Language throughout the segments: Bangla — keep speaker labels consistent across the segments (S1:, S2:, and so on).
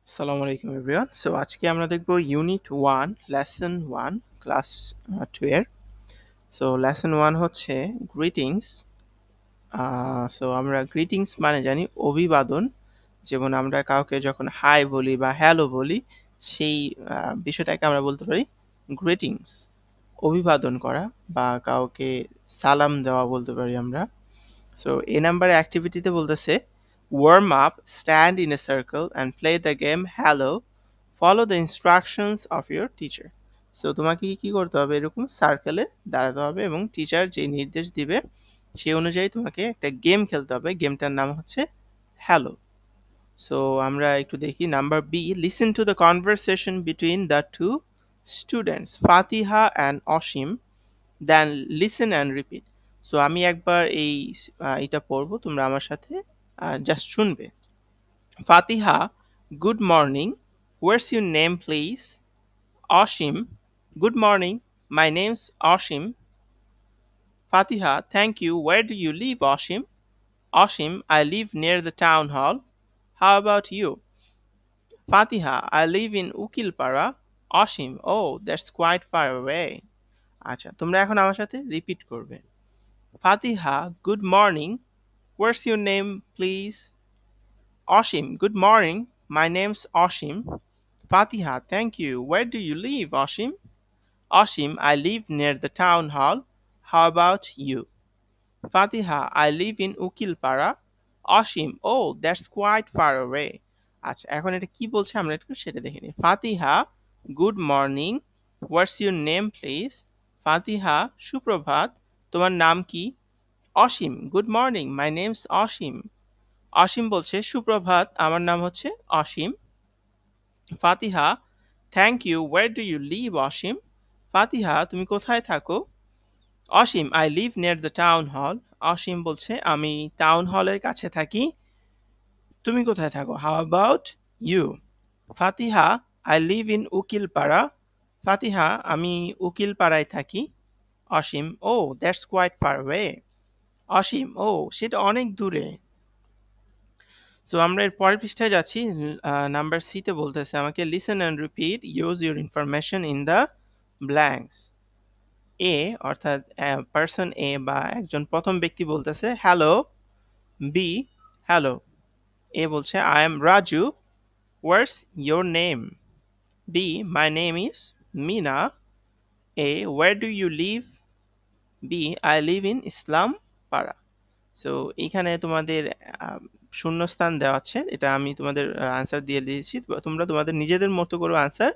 S1: আসসালামু আলাইকুম এভরিওয়ান। সো আজকে আমরা দেখব ইউনিট 1 লেসন 1 ক্লাস 2 এর। সো লেসন 1 হচ্ছে গ্রিটিংস। সো আমরা গ্রিটিংস মানে জানি অভিবাদন। যেমন আমরা কাউকে যখন হাই বলি বা হ্যালো বলি সেই বিষয়টাকে আমরা বলতে পারি গ্রিটিংস। অভিবাদন করা বা কাউকে সালাম দেওয়া বলতে পারি আমরা। সো এই নাম্বারে অ্যাক্টিভিটিতে বলতেছে warm up, stand in a circle and play the game hello. Follow the instructions of your teacher. So তোমাকে কি করতে হবে, এরকম সার্কেলে দাঁড়াতে হবে এবং টিচার যে নির্দেশ দিবে সেই অনুযায়ী তোমাকে একটা গেম খেলতে হবে। গেমটার নাম হচ্ছে হ্যালো। সো আমরা একটু দেখি number B, listen to the conversation between the two students Fatiha and Asim, then listen and repeat. So আমি একবার এটা পড়বো, তোমরা আমার সাথে জাস্ট শুনবে। Fatiha, good morning, what's your name please? Asim, good morning, my name's Oshim. Fatiha, thank you, where do you live, Oshim? Oshim, I live near the town hall. How about you? Fatiha, I live in Ukilpara. Oshim, oh, that's quite far away. আচ্ছা, তোমরা এখন আমার সাথে রিপিট করবে। ফাতিহা, good morning, what's your name please? Oshim, good morning, my name's Oshim. Fatiha, thank you, where do you live, Oshim? Oshim, I live near the town hall. How about you? Fatiha, I live in Ukilpara. Oshim, oh, that's quite far away. আচ্ছা, এখন এটা কি বলছে আমরা একটু সেটা দেখে নিই। Fatiha, good morning, what's your name please? Fatiha, সুপ্রভাত, তোমার নাম কি? Asim, good morning, my name's Asim. Asim বলছে সুপ্রভাত, আমার নাম হচ্ছে Asim. Fatiha, thank you, where do you live Asim? Fatiha, তুমি কোথায় থাকো? Asim, I live near the town hall. Asim বলছে আমি টাউন হলের কাছে থাকি। তুমি কোথায় থাকো? How about you? Fatiha, I live in Ukilpara. Fatiha, আমি উকিলপাড়ায় থাকি। অসীম, ও that's quite far way. Asim, ও সেটা অনেক দূরে। সো আমরা এর পরের পৃষ্ঠায় যাচ্ছি। নাম্বার সিতে বলতেছে আমাকে listen and repeat, use your information in the blanks. A অর্থাৎ পার্সন এ বা একজন প্রথম ব্যক্তি বলতেছে হ্যালো। B, hello. এ বলছে I am Raju, what's your name? B, my name is Mina. A, where do you live? B, I live in Islampara. So এইখানে তোমাদের শূন্যস্থান দেওয়া আছে, এটা আমি তোমাদের আনসার দিয়ে দিয়েছি। তোমরা তোমাদের নিজেদের মতো করে আনসার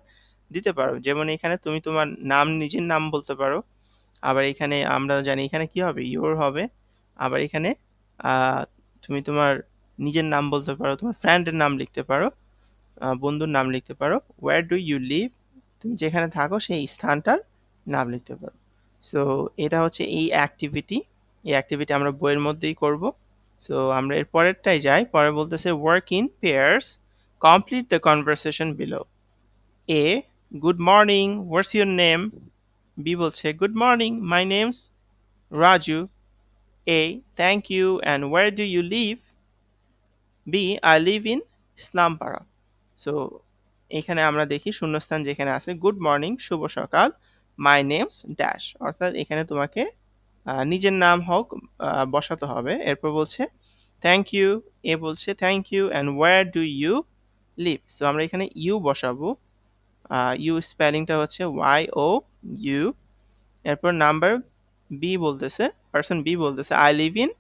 S1: দিতে পারো। যেমন এখানে তুমি তোমার নাম, নিজের নাম বলতে পারো। আবার এখানে আমরা জানি এখানে কি হবে, ইয়োর হবে। আবার এখানে আহ, তুমি তোমার নিজের নাম বলতে পারো, তোমার ফ্রেন্ডের নাম লিখতে পারো, বন্ধুর নাম লিখতে পারো। ওয়্যার ডু ইউ লিভ, তুমি যেখানে থাকো সেই স্থানটার নাম লিখতে পারো। সো এটা হচ্ছে এই অ্যাক্টিভিটি আমরা বইয়ের মধ্যেই করব। সো আমরা এর পরেরটাই যাই। পরে বলতেছে work in pairs, complete the conversation below. A, good morning, what's your name? B বলছে good morning, my name's Raju. A, thank you, and where do you live? B, I live in Islampara. So এখানে আমরা দেখি শূন্যস্থান যেখানে আছে গুড মর্নিং, শুভ সকাল, মাই নেমস ড্যাশ, অর্থাৎ এখানে তোমাকে নিজের নাম হোক বসাতে হবে। এরপর বলছে থ্যাংক ইউ। এ বলছে thank you, and where do you live? So আমরা এখানে ইউ বসাবো। ইউ স্পেলিংটা হচ্ছে YOU। এরপর নাম্বার বি বলতেছে, পার্সন বি বলতেছে আই লিভ ইন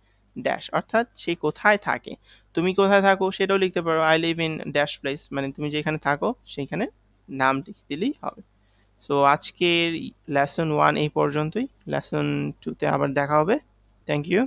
S1: ড্যাশ, অর্থাৎ সে কোথায় থাকে। তুমি কোথায় থাকো সেটাও লিখতে পারো, I live in dash place, মানে তুমি যেখানে থাকো সেইখানে নাম লিখে দিলেই হবে। সো আজকের লেসন 1 এই পর্যন্তই। লেসন 2তে আবার দেখা হবে। Thank you.